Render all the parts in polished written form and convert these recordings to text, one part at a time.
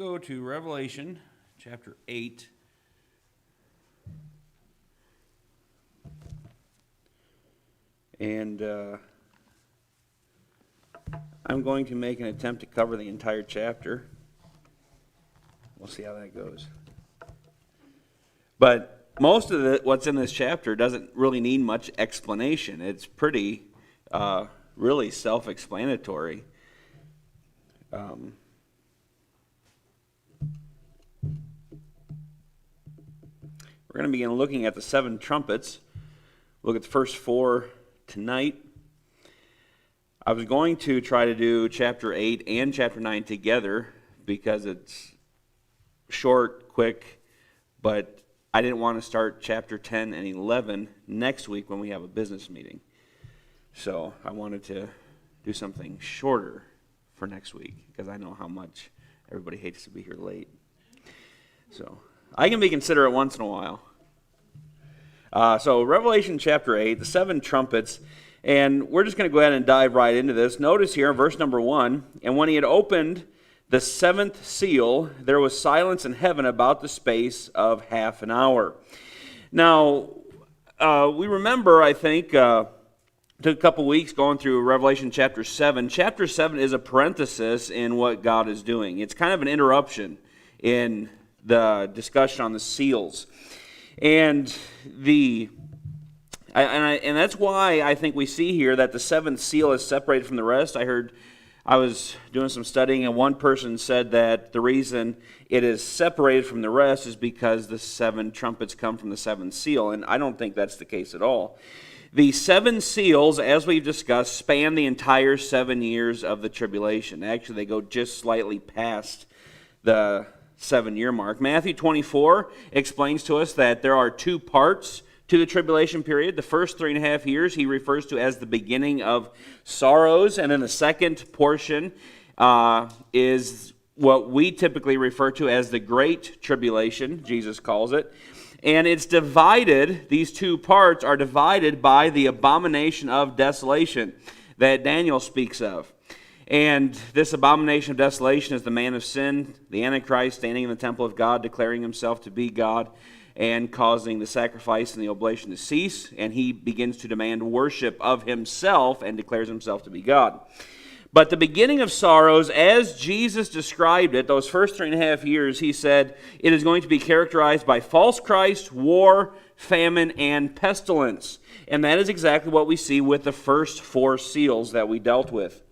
Go to Revelation chapter 8. And I'm going to make an attempt to cover the entire chapter. We'll see how that goes. But most of what's in this chapter doesn't really need much explanation. It's pretty, really self-explanatory. We're going to begin looking at the seven trumpets. Look at the first four tonight. I was going to try to do chapter 8 and chapter 9 together because it's short, quick, but I didn't want to start chapter 10 and 11 next week when we have a business meeting. So I wanted to do something shorter for next week because I know how much everybody hates to be here late. So I can be considerate once in a while. So Revelation chapter 8, the seven trumpets, and we're just going to go ahead and dive right into this. Notice here, verse number 1, and when he had opened the seventh seal, there was silence in heaven about the space of half an hour. Now, we remember, I think, took a couple weeks going through Revelation chapter 7. Chapter 7 is a parenthesis in what God is doing. It's kind of an interruption in the discussion on the seals. And that's why I think we see here that the seventh seal is separated from the rest. I was doing some studying, and one person said that the reason it is separated from the rest is because the seven trumpets come from the seventh seal, and I don't think that's the case at all. The seven seals, as we've discussed, span the entire 7 years of the tribulation. Actually, they go just slightly past the 7-year mark. Matthew 24 explains to us that there are two parts to the tribulation period. The first 3.5 years he refers to as the beginning of sorrows, and then the second portion is what we typically refer to as the Great Tribulation, Jesus calls it. And it's divided, these two parts are divided by the abomination of desolation that Daniel speaks of. And this abomination of desolation is the man of sin, the Antichrist, standing in the temple of God, declaring himself to be God, and causing the sacrifice and the oblation to cease. And he begins to demand worship of himself and declares himself to be God. But the beginning of sorrows, as Jesus described it, those first 3.5 years, he said, it is going to be characterized by false Christ, war, famine, and pestilence. And that is exactly what we see with the first four seals that we dealt with.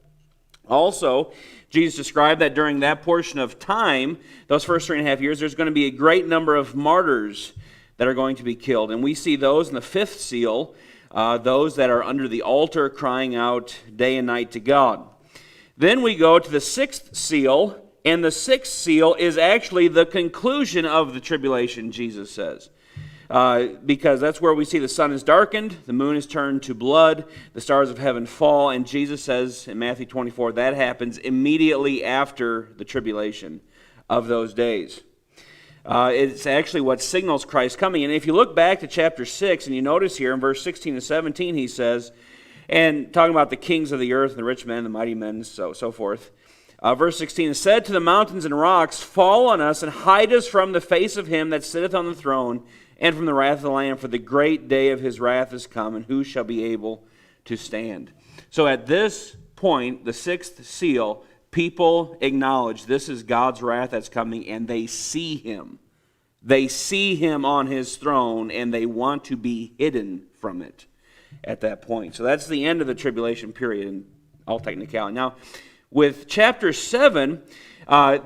Also, Jesus described that during that portion of time, those first 3.5 years, there's going to be a great number of martyrs that are going to be killed. And we see those in the fifth seal, those that are under the altar crying out day and night to God. Then we go to the sixth seal, and the sixth seal is actually the conclusion of the tribulation, Jesus says. Because that's where we see the sun is darkened, the moon is turned to blood, the stars of heaven fall, and Jesus says in Matthew 24 that happens immediately after the tribulation of those days. It's actually what signals Christ's coming. And if you look back to chapter 6, and you notice here in verse 16 and 17, he says, and talking about the kings of the earth, and the rich men, the mighty men, so forth. Verse 16, said to the mountains and rocks, fall on us and hide us from the face of him that sitteth on the throne, and from the wrath of the Lamb, for the great day of his wrath is come, and who shall be able to stand? So at this point, the sixth seal, people acknowledge this is God's wrath that's coming, and they see him. They see him on his throne, and they want to be hidden from it at that point. So that's the end of the tribulation period in all technicality. Now, with chapter 7,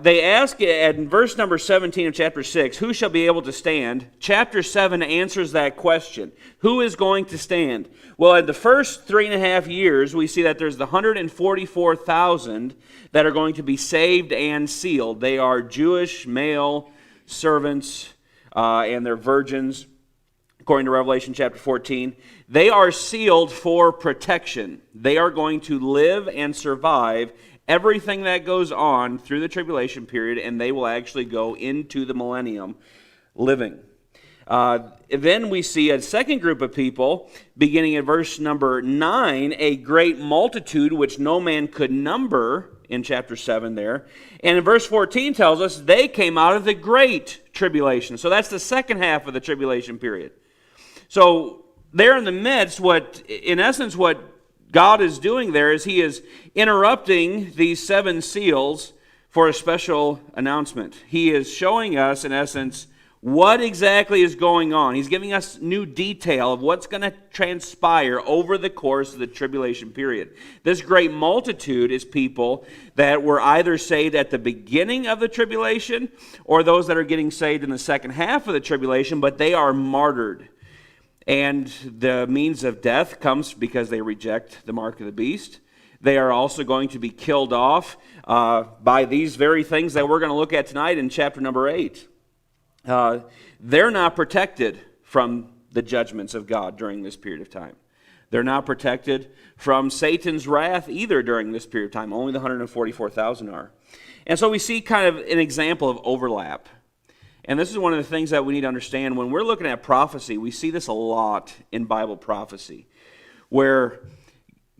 they ask in verse number 17 of chapter 6, who shall be able to stand? Chapter 7 answers that question. Who is going to stand? Well, in the first 3.5 years, we see that there's the 144,000 that are going to be saved and sealed. They are Jewish male servants, and they're virgins, according to Revelation chapter 14. They are sealed for protection. They are going to live and survive everything that goes on through the tribulation period, and they will actually go into the millennium living. Then we see a second group of people, beginning at verse number 9, a great multitude which no man could number in chapter 7 there. And in verse 14 tells us they came out of the great tribulation. So that's the second half of the tribulation period. So there in the midst, in essence, what God is doing there is he is interrupting these 7 seals for a special announcement. He is showing us, in essence, what exactly is going on. He's giving us new detail of what's going to transpire over the course of the tribulation period. This great multitude is people that were either saved at the beginning of the tribulation or those that are getting saved in the second half of the tribulation, but they are martyred. And the means of death comes because they reject the mark of the beast. They are also going to be killed off by these very things that we're going to look at tonight in chapter number 8. They're not protected from the judgments of God during this period of time. They're not protected from Satan's wrath either during this period of time. Only the 144,000 are. And so we see kind of an example of overlap. And this is one of the things that we need to understand. When we're looking at prophecy, we see this a lot in Bible prophecy, where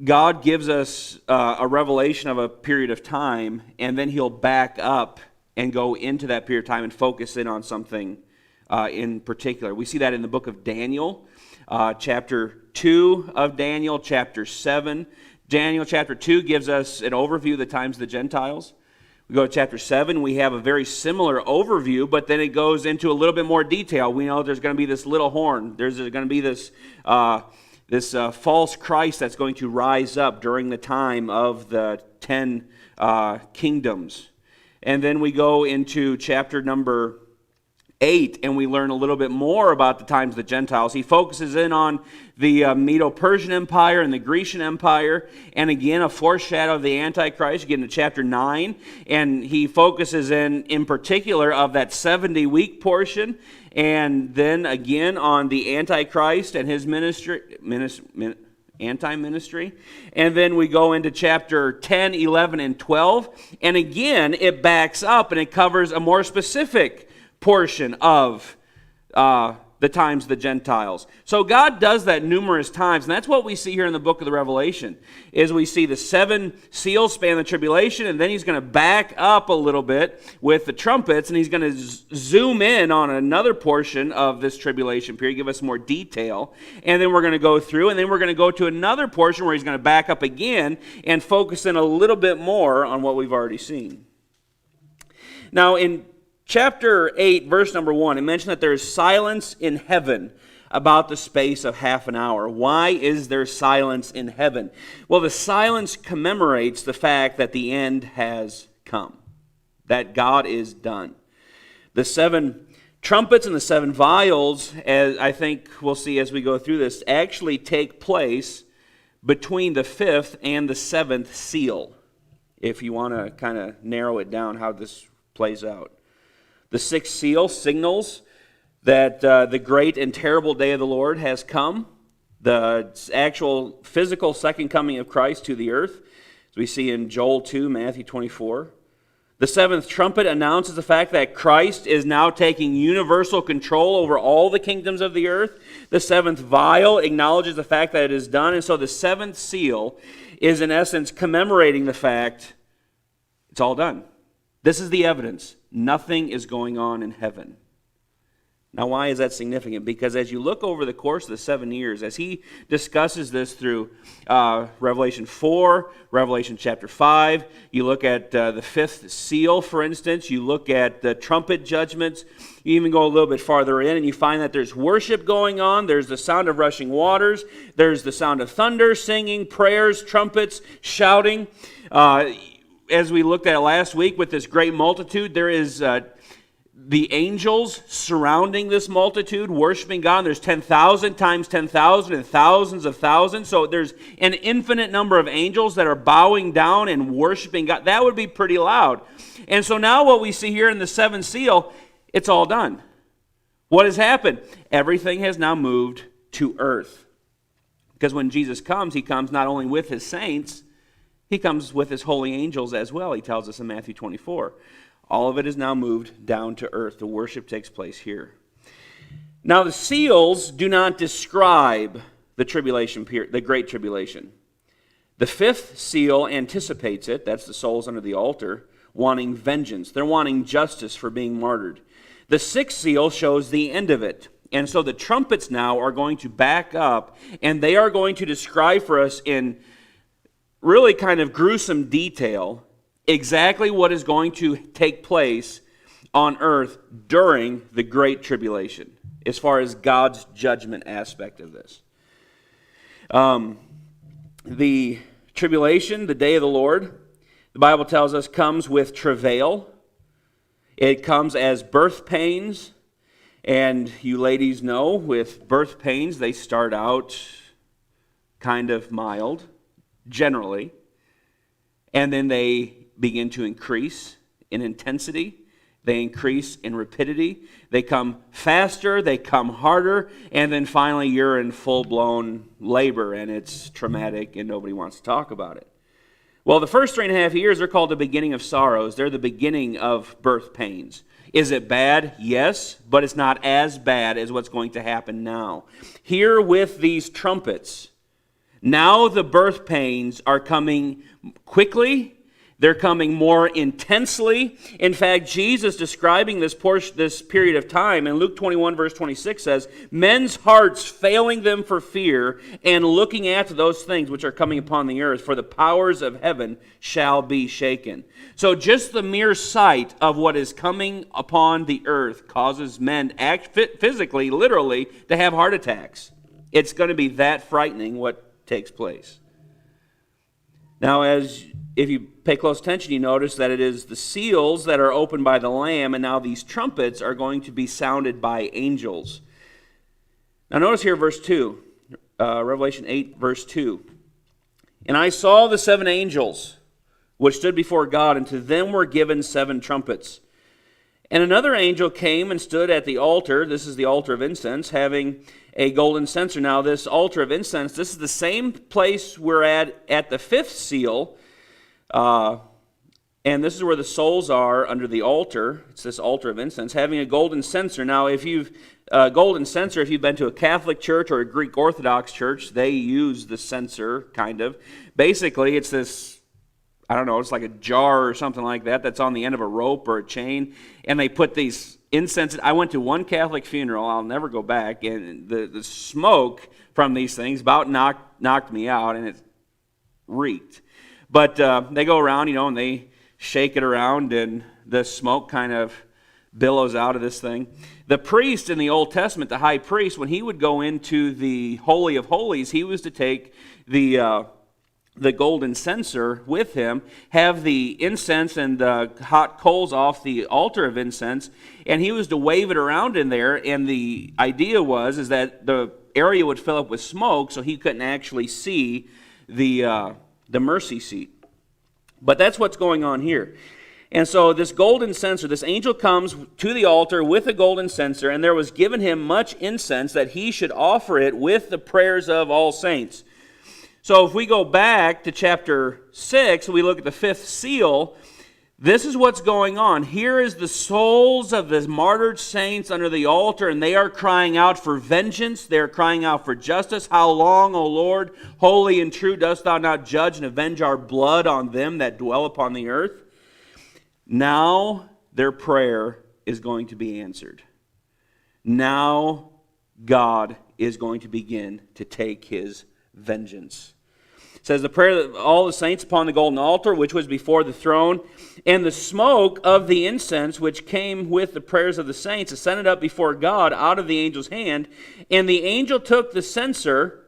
God gives us a revelation of a period of time, and then he'll back up and go into that period of time and focus in on something in particular. We see that in the book of Daniel, chapter 2 of Daniel, chapter 7. Daniel chapter 2 gives us an overview of the times of the Gentiles. We go to chapter 7, we have a very similar overview, but then it goes into a little bit more detail. We know there's going to be this little horn. There's going to be this false Christ that's going to rise up during the time of the 10 kingdoms. And then we go into chapter number 8, and we learn a little bit more about the times of the Gentiles. He focuses in on the Medo-Persian Empire and the Grecian Empire, and again, a foreshadow of the Antichrist. You get into chapter 9, and he focuses in particular of that 70-week portion, and then again on the Antichrist and his anti-ministry. And then we go into chapter 10, 11, and 12. And again, it backs up and it covers a more specific portion of the times of the Gentiles. So God does that numerous times, and that's what we see here in the book of the Revelation, is we see the 7 seals span the tribulation, and then he's going to back up a little bit with the trumpets, and he's going to zoom in on another portion of this tribulation period, give us more detail, and then we're going to go through, and then we're going to go to another portion where he's going to back up again and focus in a little bit more on what we've already seen. Now, in chapter 8, verse number 1, it mentioned that there is silence in heaven about the space of half an hour. Why is there silence in heaven? Well, the silence commemorates the fact that the end has come, that God is done. The 7 trumpets and the 7 vials, as I think we'll see as we go through this, actually take place between the 5th and the 7th seal, if you want to kind of narrow it down how this plays out. The 6th seal signals that the great and terrible day of the Lord has come, the actual physical second coming of Christ to the earth, as we see in Joel 2, Matthew 24. The 7th trumpet announces the fact that Christ is now taking universal control over all the kingdoms of the earth. The 7th vial acknowledges the fact that it is done, and so the 7th seal is in essence commemorating the fact it's all done. This is the evidence. Nothing is going on in heaven. Now, why is that significant? Because as you look over the course of the 7 years, as he discusses this through Revelation 4, Revelation chapter 5, you look at the 5th seal, for instance, you look at the trumpet judgments, you even go a little bit farther in and you find that there's worship going on, there's the sound of rushing waters, there's the sound of thunder, singing, prayers, trumpets, shouting. As we looked at last week with this great multitude, there is the angels surrounding this multitude, worshiping God. There's 10,000 times 10,000 and thousands of thousands. So there's an infinite number of angels that are bowing down and worshiping God. That would be pretty loud. And so now what we see here in the 7th seal, it's all done. What has happened? Everything has now moved to earth. Because when Jesus comes, he comes not only with his saints, he comes with his holy angels as well, he tells us in Matthew 24. All of it is now moved down to earth. The worship takes place here. Now the seals do not describe the tribulation period, the Great Tribulation. The fifth seal anticipates it. That's the souls under the altar, wanting vengeance. They're wanting justice for being martyred. The sixth seal shows the end of it. And so the trumpets now are going to back up, and they are going to describe for us in really kind of gruesome detail exactly what is going to take place on earth during the Great Tribulation, as far as God's judgment aspect of this. The tribulation, the day of the Lord, the Bible tells us, comes with travail. It comes as birth pains. And you ladies know, with birth pains, they start out kind of mild, generally. And then they begin to increase in intensity. They increase in rapidity. They come faster, they come harder, and then finally you're in full-blown labor, and it's traumatic, and nobody wants to talk about it. Well, the first 3.5 years are called the beginning of sorrows. They're the beginning of birth pains. Is it bad? Yes, but it's not as bad as what's going to happen now. Here with these trumpets, now the birth pains are coming quickly. They're coming more intensely. In fact, Jesus describing this period of time in Luke 21, verse 26 says, men's hearts failing them for fear and looking after those things which are coming upon the earth, for the powers of heaven shall be shaken. So just the mere sight of what is coming upon the earth causes men physically, literally, to have heart attacks. It's going to be that frightening what takes place. Now, if you pay close attention, you notice that it is the seals that are opened by the Lamb, and now these trumpets are going to be sounded by angels. Now notice here verse 2, Revelation 8, verse 2. And I saw the 7 angels which stood before God, and to them were given 7 trumpets. And another angel came and stood at the altar. This is the altar of incense, having a golden censer. Now this altar of incense, this is the same place we're at the 5th seal. And this is where the souls are under the altar. It's this altar of incense, having a golden censer. Now, if you've been to a Catholic church or a Greek Orthodox church, they use the censer, kind of. Basically, it's this, I don't know, it's like a jar or something like that that's on the end of a rope or a chain, and they put these incense. I went to one Catholic funeral, I'll never go back, and the smoke from these things about knocked me out, and it reeked. But they go around, and they shake it around, and the smoke kind of billows out of this thing. The priest in the Old Testament, the high priest, when he would go into the Holy of Holies, he was to take the golden censer with him, have the incense and the hot coals off the altar of incense, and he was to wave it around in there, and the idea is that the area would fill up with smoke, so he couldn't actually see the mercy seat. But that's what's going on here. And so this golden censer, this angel comes to the altar with a golden censer, and there was given him much incense that he should offer it with the prayers of all saints. So if we go back to chapter 6, we look at the 5th seal, this is what's going on. Here is the souls of the martyred saints under the altar, and they are crying out for vengeance. They are crying out for justice. How long, O Lord, holy and true, dost thou not judge and avenge our blood on them that dwell upon the earth? Now their prayer is going to be answered. Now God is going to begin to take his vengeance. It says, the prayer of all the saints upon the golden altar, which was before the throne, and the smoke of the incense, which came with the prayers of the saints, ascended up before God out of the angel's hand. And the angel took the censer,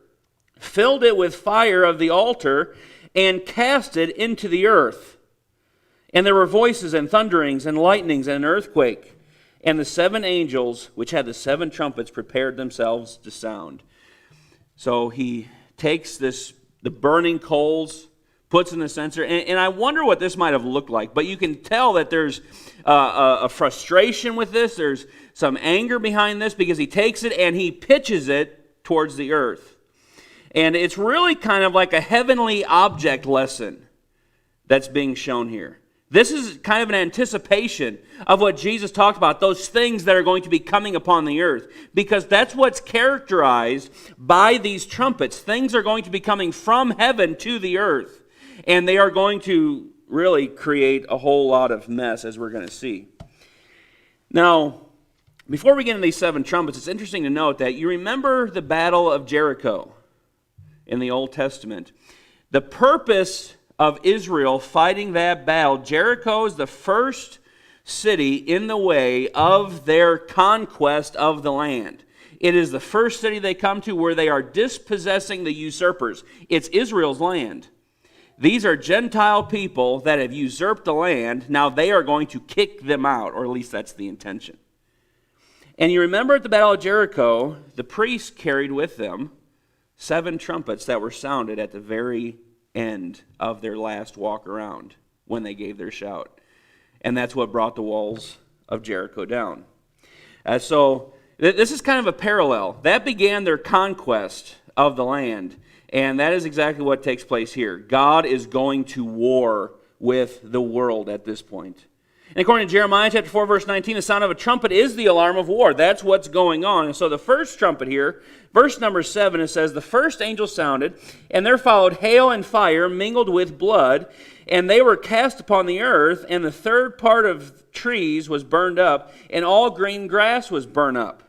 filled it with fire of the altar, and cast it into the earth. And there were voices and thunderings and lightnings and an earthquake. And the 7 angels, which had the 7 trumpets, prepared themselves to sound. So he takes the burning coals, puts in the censer, and I wonder what this might have looked like. But you can tell that there's a frustration with this. There's some anger behind this, because he takes it and he pitches it towards the earth. And it's really kind of like a heavenly object lesson that's being shown here. This is kind of an anticipation of what Jesus talked about, those things that are going to be coming upon the earth, because that's what's characterized by these trumpets. Things are going to be coming from heaven to the earth, and they are going to really create a whole lot of mess, as we're going to see. Now, before we get into these 7 trumpets, it's interesting to note that you remember the Battle of Jericho in the Old Testament. The purpose of Israel fighting that battle, Jericho is the first city in the way of their conquest of the land. It is the first city they come to where they are dispossessing the usurpers. It's Israel's land. These are Gentile people that have usurped the land. Now they are going to kick them out, or at least that's the intention. And you remember at the Battle of Jericho, the priests carried with them 7 trumpets that were sounded at the very end of their last walk around when they gave their shout. And that's what brought the walls of Jericho down. So this is kind of a parallel. That began their conquest of the land. And that is exactly what takes place here. God is going to war with the world at this point. And according to Jeremiah chapter 4, verse 19, the sound of a trumpet is the alarm of war. That's what's going on. And so the first trumpet here, verse number 7, it says, the first angel sounded, and there followed hail and fire mingled with blood, and they were cast upon the earth, and the third part of trees was burned up, and all green grass was burned up.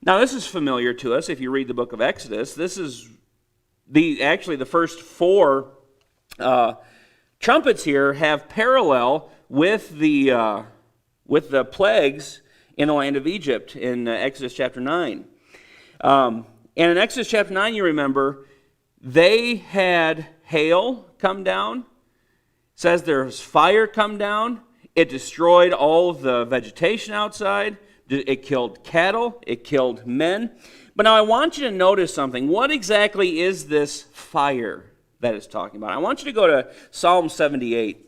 Now this is familiar to us if you read the book of Exodus. This is actually the first 4 trumpets here have parallel with the plagues in the land of Egypt in Exodus chapter 9. And in Exodus chapter 9, you remember, they had hail come down. It says there's fire come down. It destroyed all of the vegetation outside. It killed cattle. It killed men. But now I want you to notice something. What exactly is this fire that it's talking about? I want you to go to Psalm 78.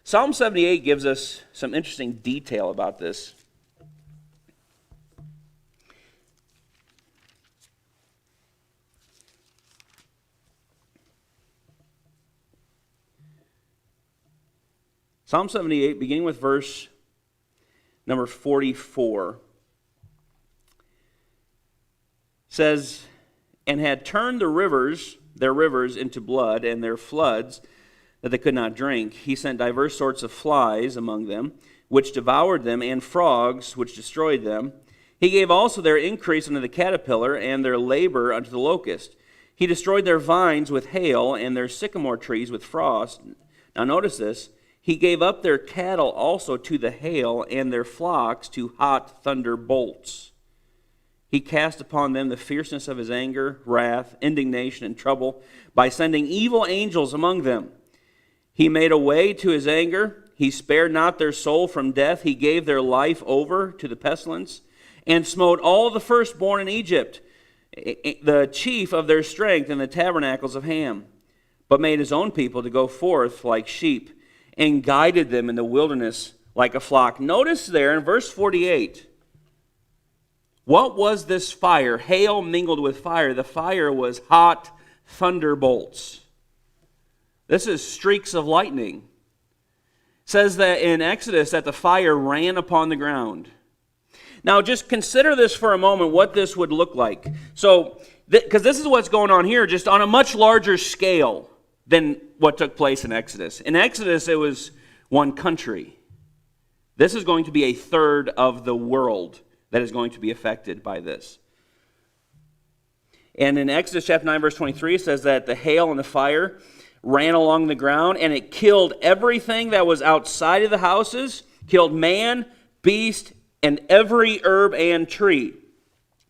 Psalm 78 gives us some interesting detail about this. Psalm 78, beginning with verse number 44, says, and had turned their rivers into blood, and their floods that they could not drink. He sent diverse sorts of flies among them, which devoured them, and frogs, which destroyed them. He gave also their increase unto the caterpillar, and their labor unto the locust. He destroyed their vines with hail, and their sycamore trees with frost. Now notice this. He gave up their cattle also to the hail, and their flocks to hot thunderbolts. He cast upon them the fierceness of his anger, wrath, indignation, and trouble, by sending evil angels among them. He made a way to his anger. He spared not their soul from death. He gave their life over to the pestilence, and smote all the firstborn in Egypt, the chief of their strength in the tabernacles of Ham, but made his own people to go forth like sheep, and guided them in the wilderness like a flock. Notice there in verse 48, what was this fire? Hail mingled with fire. The fire was hot thunderbolts. This is streaks of lightning. It says that in Exodus that the fire ran upon the ground. Now just consider this for a moment, what this would look like. So, because this is what's going on here, just on a much larger scale than what took place in Exodus. In Exodus, it was one country. This is going to be a third of the world that is going to be affected by this. And in Exodus chapter 9, verse 23, it says that the hail and the fire ran along the ground, and it killed everything that was outside of the houses, killed man, beast, and every herb and tree.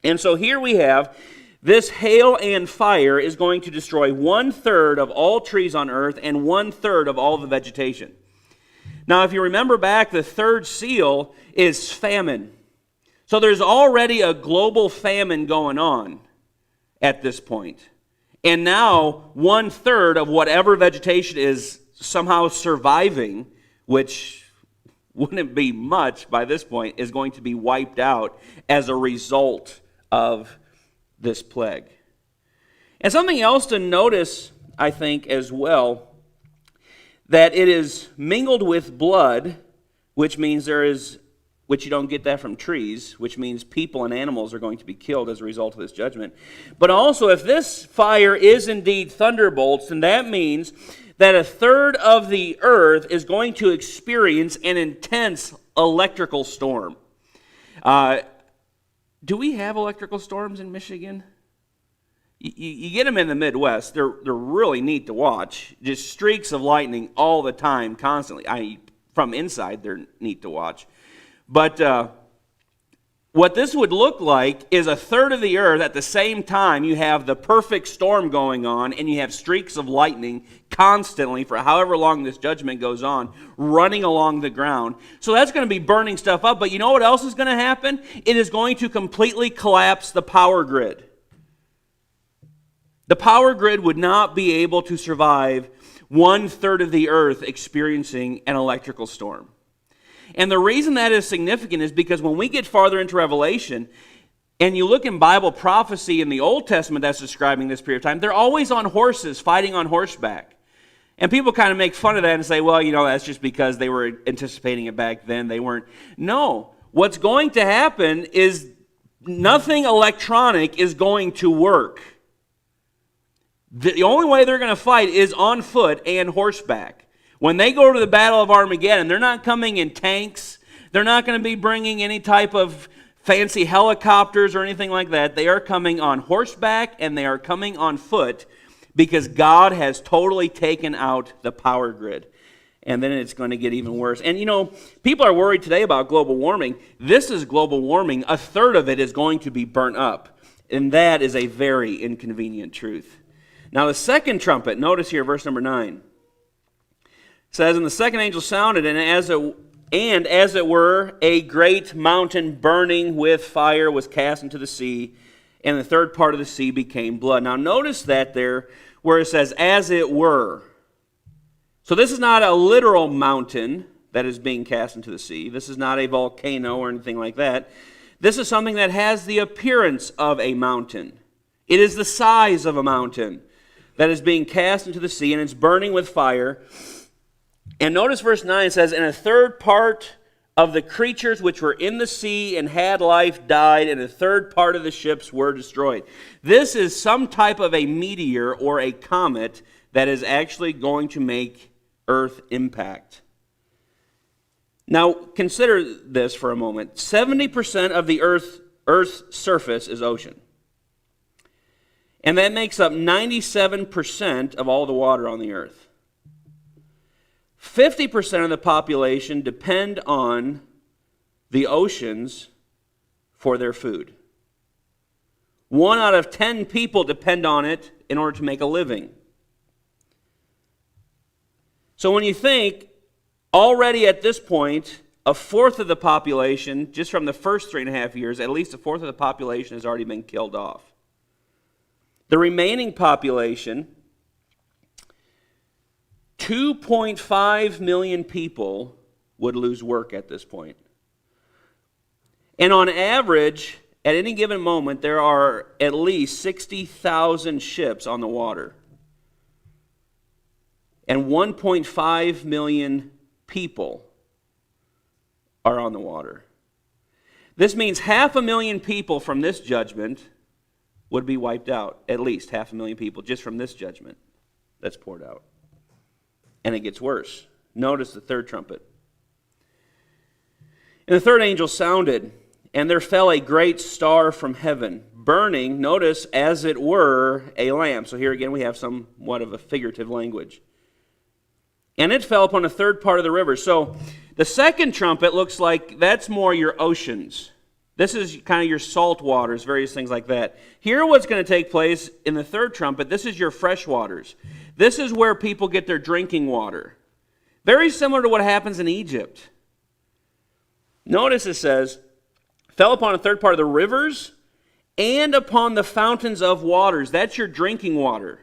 And so here we have this hail and fire is going to destroy 1/3 of all trees on earth and 1/3 of all the vegetation. Now, if you remember back, the third seal is famine. So there's already a global famine going on at this point. And now 1/3 of whatever vegetation is somehow surviving, which wouldn't be much by this point, is going to be wiped out as a result of this plague. And something else to notice, I think, as well, that it is mingled with blood, which means which you don't get that from trees, which means people and animals are going to be killed as a result of this judgment. But also, if this fire is indeed thunderbolts, then that means that a third of the earth is going to experience an intense electrical storm. Do we have electrical storms in Michigan? You get them in the Midwest. They're really neat to watch. Just streaks of lightning all the time, constantly. From inside, they're neat to watch. But what this would look like is a third of the earth at the same time. You have the perfect storm going on, and you have streaks of lightning constantly for however long this judgment goes on, running along the ground. So that's going to be burning stuff up. But you know what else is going to happen? It is going to completely collapse the power grid. The power grid would not be able to survive 1/3 of the earth experiencing an electrical storm. And the reason that is significant is because when we get farther into Revelation, and you look in Bible prophecy in the Old Testament that's describing this period of time, they're always on horses, fighting on horseback. And people kind of make fun of that and say, well, that's just because they were anticipating it back then. They weren't. No. What's going to happen is nothing electronic is going to work. The only way they're going to fight is on foot and horseback. When they go to the Battle of Armageddon, they're not coming in tanks. They're not going to be bringing any type of fancy helicopters or anything like that. They are coming on horseback and they are coming on foot because God has totally taken out the power grid. And then it's going to get even worse. And people are worried today about global warming. This is global warming. A third of it is going to be burnt up. And that is a very inconvenient truth. Now the second trumpet, notice here verse number 9. Says, and the second angel sounded, and as it were, a great mountain burning with fire was cast into the sea, and the third part of the sea became blood. Now notice that there, where it says, as it were. So this is not a literal mountain that is being cast into the sea. This is not a volcano or anything like that. This is something that has the appearance of a mountain. It is the size of a mountain that is being cast into the sea, and it's burning with fire. And notice verse 9 says, and a third part of the creatures which were in the sea and had life died, and a third part of the ships were destroyed. This is some type of a meteor or a comet that is actually going to make Earth impact. Now, consider this for a moment. 70% of the Earth's surface is ocean. And that makes up 97% of all the water on the earth. 50% of the population depend on the oceans for their food. 1 out of 10 people depend on it in order to make a living. So when you think, already at this point, a fourth of the population, just from the first 3.5 years, at least a fourth of the population has already been killed off. The remaining population, 2.5 million people would lose work at this point. And on average, at any given moment, there are at least 60,000 ships on the water. And 1.5 million people are on the water. This means 500,000 people from this judgment would be wiped out. At least 500,000 people just from this judgment that's poured out. And it gets worse. Notice the third trumpet. And the third angel sounded, and there fell a great star from heaven, burning, notice, as it were, a lamp. So here again we have somewhat of a figurative language. And it fell upon a third part of the river. So the second trumpet looks like that's more your oceans. This is kind of your salt waters, various things like that. Here what's going to take place in the third trumpet, this is your fresh waters. This is where people get their drinking water. Very similar to what happens in Egypt. Notice it says, fell upon a third part of the rivers and upon the fountains of waters. That's your drinking water.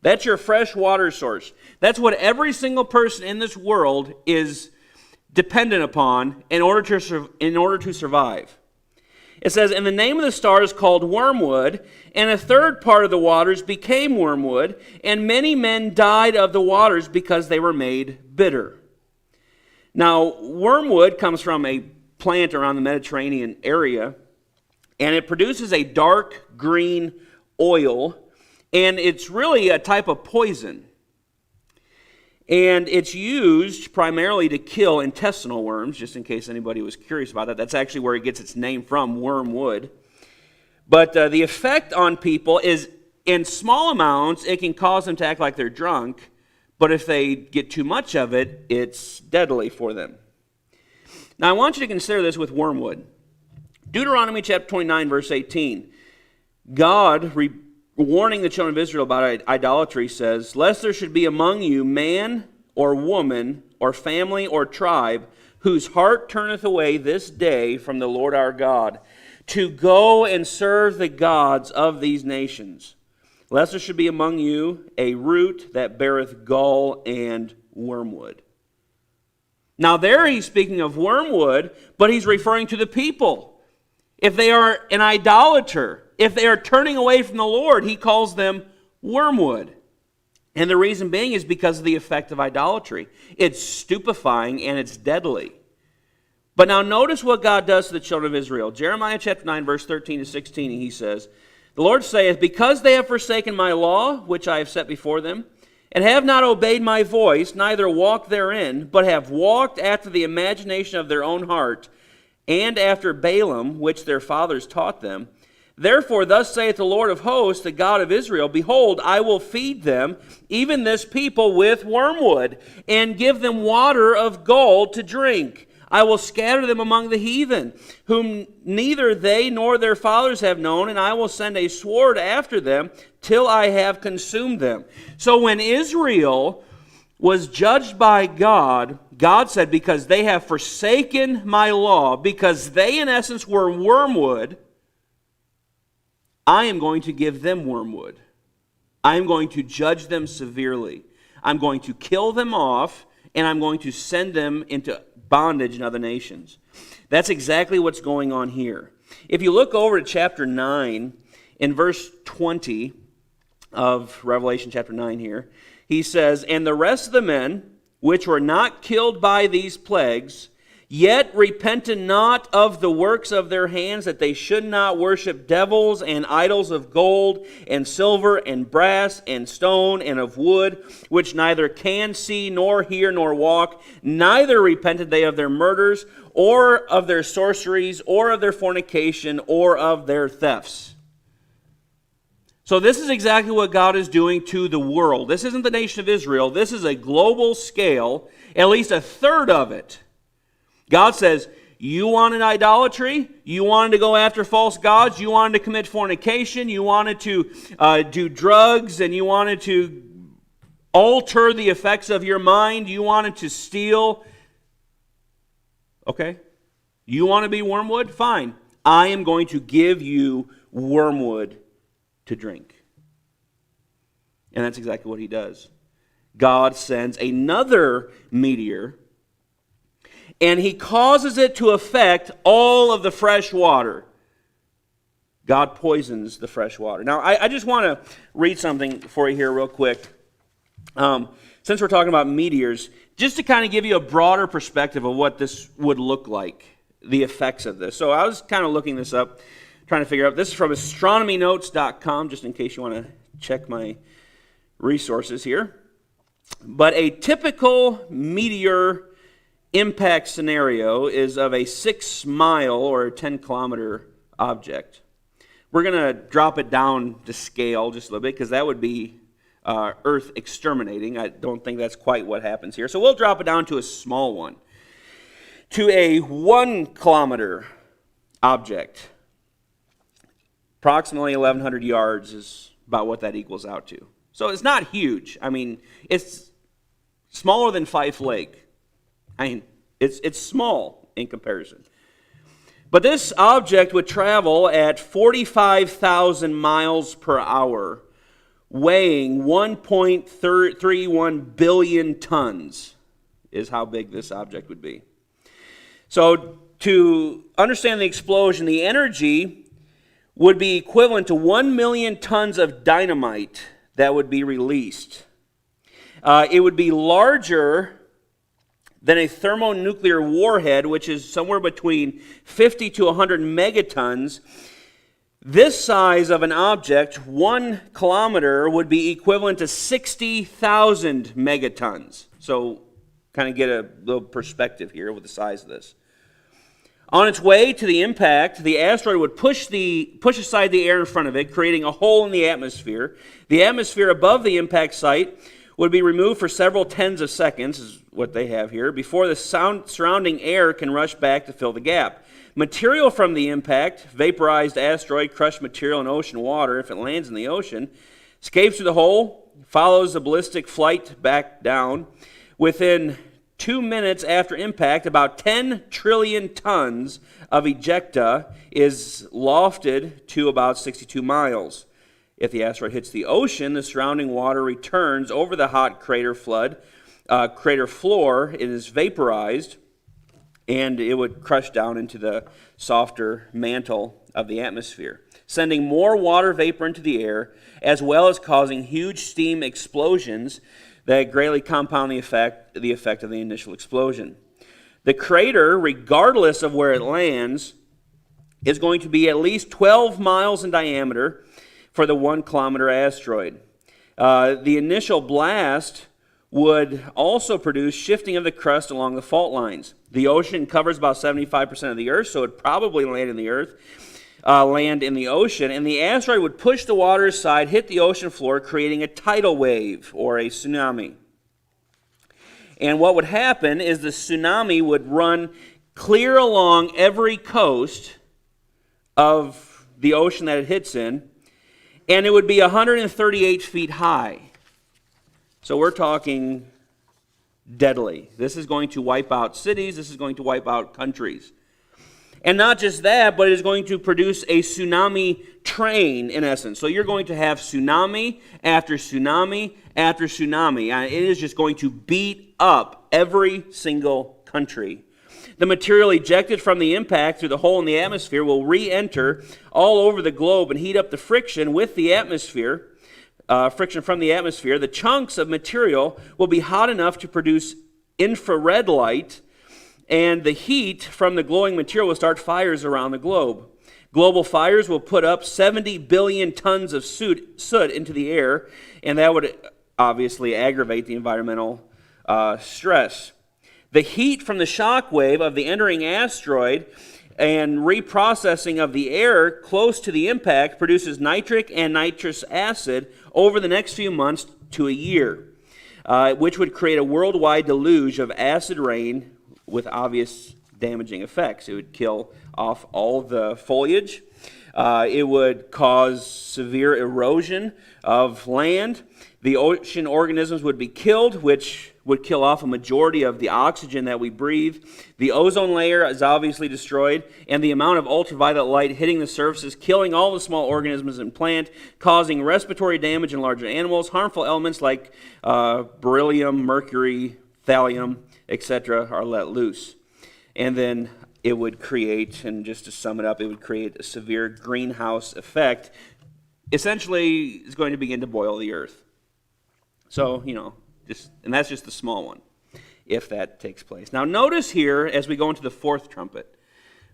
That's your fresh water source. That's what every single person in this world is dependent upon in order to survive. It says, and the name of the star is called wormwood, and a third part of the waters became wormwood, and many men died of the waters because they were made bitter. Now, wormwood comes from a plant around the Mediterranean area, and it produces a dark green oil, and it's really a type of poison. And it's used primarily to kill intestinal worms, just in case anybody was curious about that. That's actually where it gets its name from, wormwood. But the effect on people is, in small amounts, it can cause them to act like they're drunk, but if they get too much of it, it's deadly for them. Now, I want you to consider this with wormwood. Deuteronomy chapter 29, verse 18. God, warning the children of Israel about idolatry, says, lest there should be among you man or woman or family or tribe whose heart turneth away this day from the Lord our God, to go and serve the gods of these nations. Lest there should be among you a root that beareth gall and wormwood. Now there he's speaking of wormwood, but he's referring to the people. If they are an idolater, if they are turning away from the Lord, he calls them wormwood. And the reason being is because of the effect of idolatry. It's stupefying and it's deadly. But now notice what God does to the children of Israel. Jeremiah chapter 9, verse 13 to 16, he says, the Lord saith, because they have forsaken my law, which I have set before them, and have not obeyed my voice, neither walked therein, but have walked after the imagination of their own heart, and after Balaam, which their fathers taught them. Therefore, thus saith the Lord of hosts, the God of Israel, behold, I will feed them, even this people, with wormwood, and give them water of gall to drink. I will scatter them among the heathen, whom neither they nor their fathers have known, and I will send a sword after them, till I have consumed them. So when Israel was judged by God, God said, because they have forsaken my law, because they in essence were wormwood, I am going to give them wormwood. I am going to judge them severely. I'm going to kill them off, and I'm going to send them into bondage in other nations. That's exactly what's going on here. If you look over to chapter 9, in verse 20 of Revelation chapter 9 here, he says, and the rest of the men which were not killed by these plagues, yet repented not of the works of their hands, that they should not worship devils and idols of gold and silver and brass and stone and of wood, which neither can see nor hear nor walk, neither repented they of their murders or of their sorceries or of their fornication or of their thefts. So this is exactly what God is doing to the world. This isn't the nation of Israel. This is a global scale, at least a third of it. God says, you wanted idolatry, you wanted to go after false gods, you wanted to commit fornication, you wanted to do drugs, and you wanted to alter the effects of your mind, you wanted to steal. Okay, you want to be wormwood? Fine. I am going to give you wormwood to drink. And that's exactly what he does. God sends another meteor, and he causes it to affect all of the fresh water. God poisons the fresh water. Now, I just want to read something for you here real quick. Since we're talking about meteors, just to kind of give you a broader perspective of what this would look like, the effects of this. So I was kind of looking this up, trying to figure out. This is from astronomynotes.com, just in case you want to check my resources here. But a typical meteor impact scenario is of a 6-mile or 10-kilometer object. We're going to drop it down to scale just a little bit because that would be Earth exterminating. I don't think that's quite what happens here. So we'll drop it down to a small one. To a 1-kilometer object, approximately 1,100 yards is about what that equals out to. So it's not huge. I mean, it's smaller than Fife Lake. I mean, it's small in comparison. But this object would travel at 45,000 miles per hour, weighing 1.31 billion tons is how big this object would be. So to understand the explosion, the energy would be equivalent to 1 million tons of dynamite that would be released. It would be larger than a thermonuclear warhead, which is somewhere between 50 to 100 megatons. This size of an object, 1 kilometer, would be equivalent to 60,000 megatons. So kind of get a little perspective here with the size of this. On its way to the impact, the asteroid would push aside the air in front of it, creating a hole in the atmosphere. The atmosphere above the impact site would be removed for several tens of seconds, is what they have here, before the surrounding air can rush back to fill the gap. Material from the impact, vaporized asteroid, crushed material in ocean water, if it lands in the ocean, escapes through the hole, follows the ballistic flight back down. Within 2 minutes after impact, about 10 trillion tons of ejecta is lofted to about 62 miles. If the asteroid hits the ocean, the surrounding water returns over the hot crater floor. It is vaporized, and it would crush down into the softer mantle of the atmosphere, sending more water vapor into the air, as well as causing huge steam explosions that greatly compound the effect of the initial explosion. The crater, regardless of where it lands, is going to be at least 12 miles in diameter for the 1 kilometer asteroid. The initial blast would also produce shifting of the crust along the fault lines. The ocean covers about 75% of the Earth, so it would probably land in the ocean, and the asteroid would push the water aside, hit the ocean floor, creating a tidal wave or a tsunami. And what would happen is the tsunami would run clear along every coast of the ocean that it hits in, and it would be 138 feet high. So we're talking deadly. This is going to wipe out cities. This is going to wipe out countries. And not just that, but it is going to produce a tsunami train, in essence. So you're going to have tsunami after tsunami after tsunami. It is just going to beat up every single country. The material ejected from the impact through the hole in the atmosphere will re-enter all over the globe and heat up the friction with the atmosphere. Friction from the atmosphere. The chunks of material will be hot enough to produce infrared light, and the heat from the glowing material will start fires around the globe. Global fires will put up 70 billion tons of soot into the air, and that would obviously aggravate the environmental stress. The heat from the shock wave of the entering asteroid and reprocessing of the air close to the impact produces nitric and nitrous acid over the next few months to a year, which would create a worldwide deluge of acid rain with obvious damaging effects. It would kill off all the foliage. It would cause severe erosion of land. The ocean organisms would be killed, which would kill off a majority of the oxygen that we breathe. The ozone layer is obviously destroyed, and the amount of ultraviolet light hitting the surface, killing all the small organisms and plant, causing respiratory damage in larger animals. Harmful elements like beryllium, mercury, thallium, etc. are let loose. And then it would create, and just to sum it up, it would create a severe greenhouse effect. Essentially, it's going to begin to boil the earth. So, and that's just the small one, if that takes place. Now, notice here as we go into the fourth trumpet,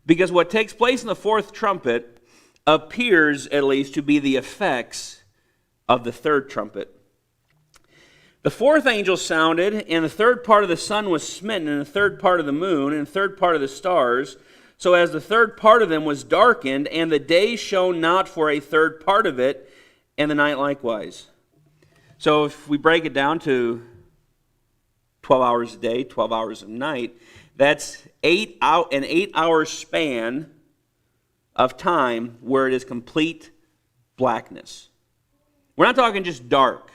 because what takes place in the fourth trumpet appears, at least, to be the effects of the third trumpet. The fourth angel sounded, and the third part of the sun was smitten, and the third part of the moon, and the third part of the stars, so as the third part of them was darkened, and the day shone not for a third part of it, and the night likewise. So if we break it down to 12 hours a day, 12 hours a night, that's an 8-hour span of time where it is complete blackness. We're not talking just dark.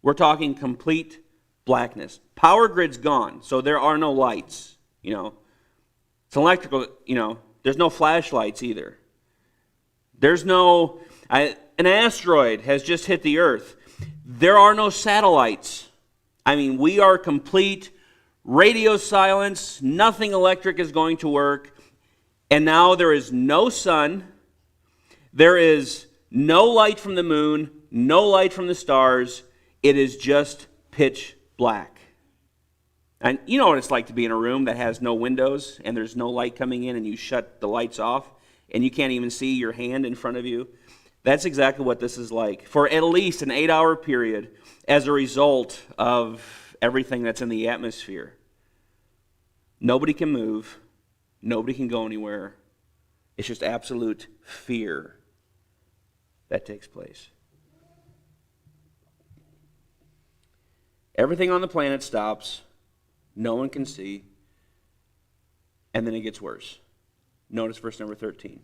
We're talking complete blackness. Power grid's gone, so there are no lights. It's electrical. There's no flashlights either. There's no. An asteroid has just hit the Earth. There are no satellites. We are complete radio silence, nothing electric is going to work, and now there is no sun, there is no light from the moon, no light from the stars, it is just pitch black. And you know what it's like to be in a room that has no windows and there's no light coming in and you shut the lights off and you can't even see your hand in front of you? That's exactly what this is like for at least an 8-hour period as a result of everything that's in the atmosphere. Nobody can move. Nobody can go anywhere. It's just absolute fear that takes place. Everything on the planet stops. No one can see. And then it gets worse. Notice verse number 13.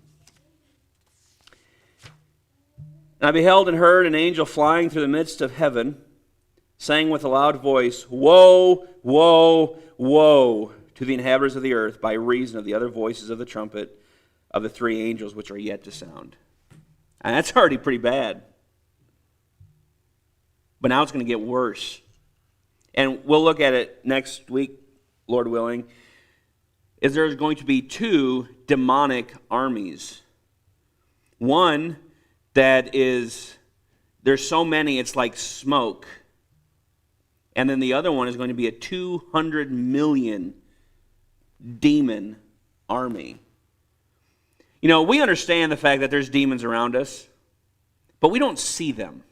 And I beheld and heard an angel flying through the midst of heaven, saying with a loud voice, Woe, woe, woe to the inhabitants of the earth by reason of the other voices of the trumpet of the 3 angels which are yet to sound. And that's already pretty bad. But now it's going to get worse. And we'll look at it next week, Lord willing, is there's going to be 2 demonic armies. One that is, there's so many it's like smoke. And then the other one is going to be a 200 million demon army. You know, we understand the fact that there's demons around us, but we don't see them.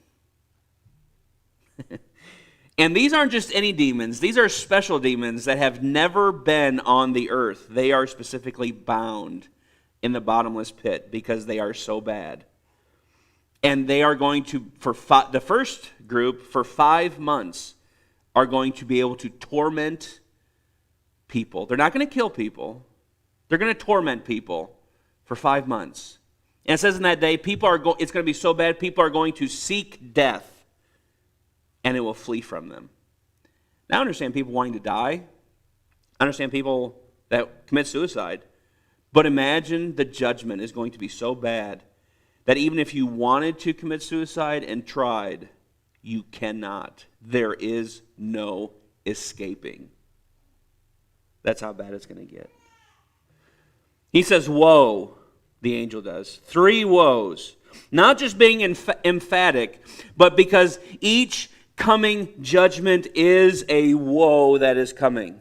And these aren't just any demons. These are special demons that have never been on the earth. They are specifically bound in the bottomless pit because they are so bad. And they are going to, the first group, for 5 months, are going to be able to torment people. They're not going to kill people. They're going to torment people for 5 months. And it says in that day, it's going to be so bad, people are going to seek death. And it will flee from them. Now I understand people wanting to die. I understand people that commit suicide. But imagine the judgment is going to be so bad that even if you wanted to commit suicide and tried, you cannot. There is no escaping. That's how bad it's going to get. He says, woe, the angel does. 3 woes. Not just being emphatic, but because each coming judgment is a woe that is coming.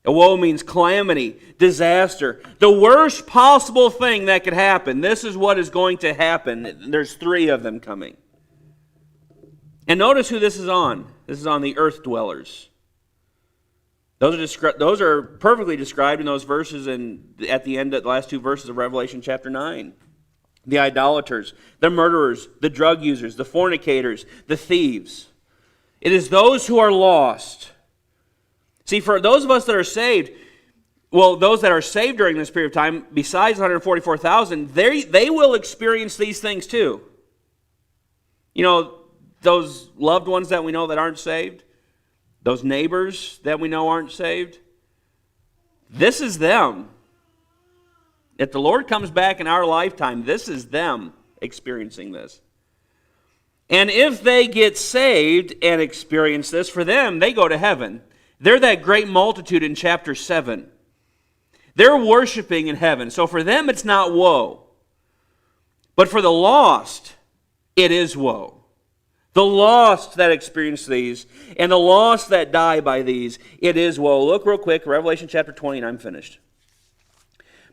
A woe means calamity, disaster, the worst possible thing that could happen. This is what is going to happen. There's 3 of them coming. And notice who this is on. This is on the earth dwellers. Those are perfectly described in those verses at the end of the last 2 verses of Revelation chapter 9. The idolaters, the murderers, the drug users, the fornicators, the thieves. It is those who are lost. See, for those of us that are saved, well, those that are saved during this period of time, besides 144,000, they will experience these things too. You know, those loved ones that we know that aren't saved, those neighbors that we know aren't saved, this is them. If the Lord comes back in our lifetime, this is them experiencing this. And if they get saved and experience this, for them, they go to heaven. They're that great multitude in chapter 7. They're worshiping in heaven. So for them, it's not woe. But for the lost, it is woe. The lost that experience these, and the lost that die by these, it is woe. Look real quick, Revelation chapter 20, and I'm finished.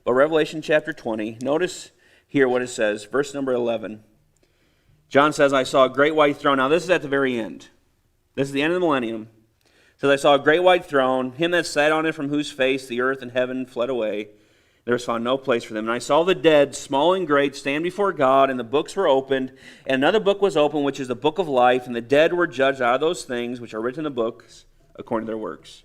But Revelation chapter 20, notice here what it says, verse number 11. John says, I saw a great white throne. Now this is at the very end. This is the end of the millennium. It says, I saw a great white throne, him that sat on it, from whose face the earth and heaven fled away. There was found no place for them. And I saw the dead, small and great, stand before God, and the books were opened. And another book was opened, which is the book of life. And the dead were judged out of those things which are written in the books, according to their works.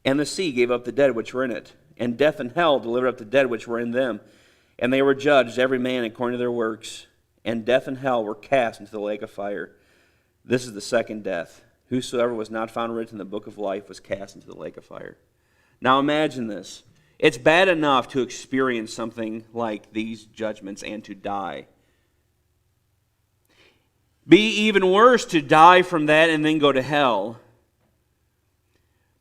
And the sea gave up the dead which were in it. And death and hell delivered up the dead which were in them. And they were judged, every man according to their works. And death and hell were cast into the lake of fire. This is the second death. Whosoever was not found written in the book of life was cast into the lake of fire. Now imagine this. It's bad enough to experience something like these judgments and to die. Be even worse to die from that and then go to hell.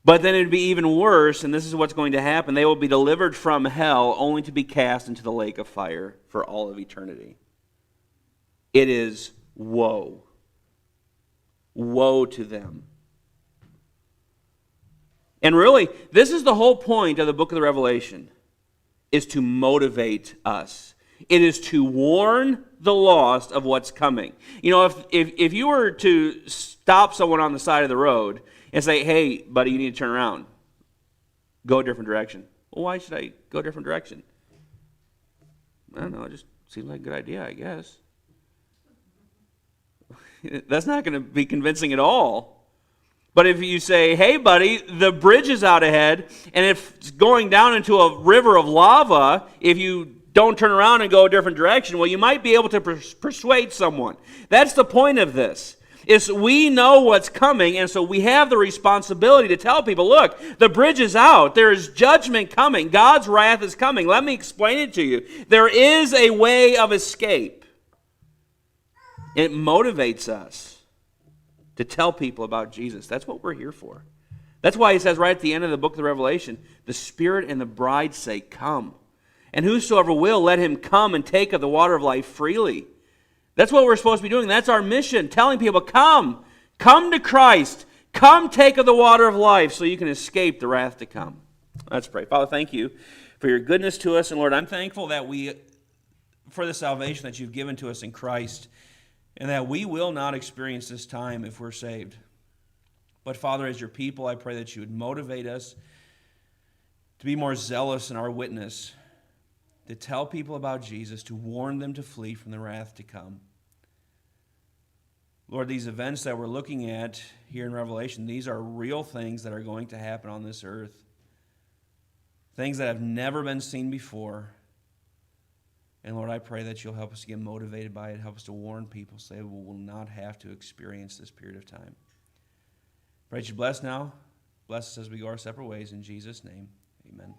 But then it would be even worse, and this is what's going to happen. They will be delivered from hell only to be cast into the lake of fire for all of eternity. It is woe. Woe to them. And really, this is the whole point of the book of the Revelation, is to motivate us. It is to warn the lost of what's coming. You know, if you were to stop someone on the side of the road and say, hey, buddy, you need to turn around. Go a different direction. Well, why should I go a different direction? I don't know, it just seems like a good idea, I guess. That's not going to be convincing at all. But if you say, hey, buddy, the bridge is out ahead, and if it's going down into a river of lava, if you don't turn around and go a different direction, well, you might be able to persuade someone. That's the point of this, is we know what's coming, and so we have the responsibility to tell people, look, the bridge is out. There is judgment coming. God's wrath is coming. Let me explain it to you. There is a way of escape. It motivates us to tell people about Jesus. That's what we're here for. That's why he says right at the end of the book of the Revelation, the Spirit and the bride say, come. And whosoever will, let him come and take of the water of life freely. That's what we're supposed to be doing. That's our mission, telling people, come. Come to Christ. Come take of the water of life so you can escape the wrath to come. Let's pray. Father, thank you for your goodness to us. And Lord, I'm thankful that for the salvation that you've given to us in Christ, and that we will not experience this time if we're saved. But Father, as your people, I pray that you would motivate us to be more zealous in our witness, to tell people about Jesus, to warn them to flee from the wrath to come. Lord, these events that we're looking at here in Revelation, these are real things that are going to happen on this earth. Things that have never been seen before. And Lord, I pray that you'll help us to get motivated by it, help us to warn people so they will not have to experience this period of time. Pray that you bless now. Bless us as we go our separate ways. In Jesus' name, amen.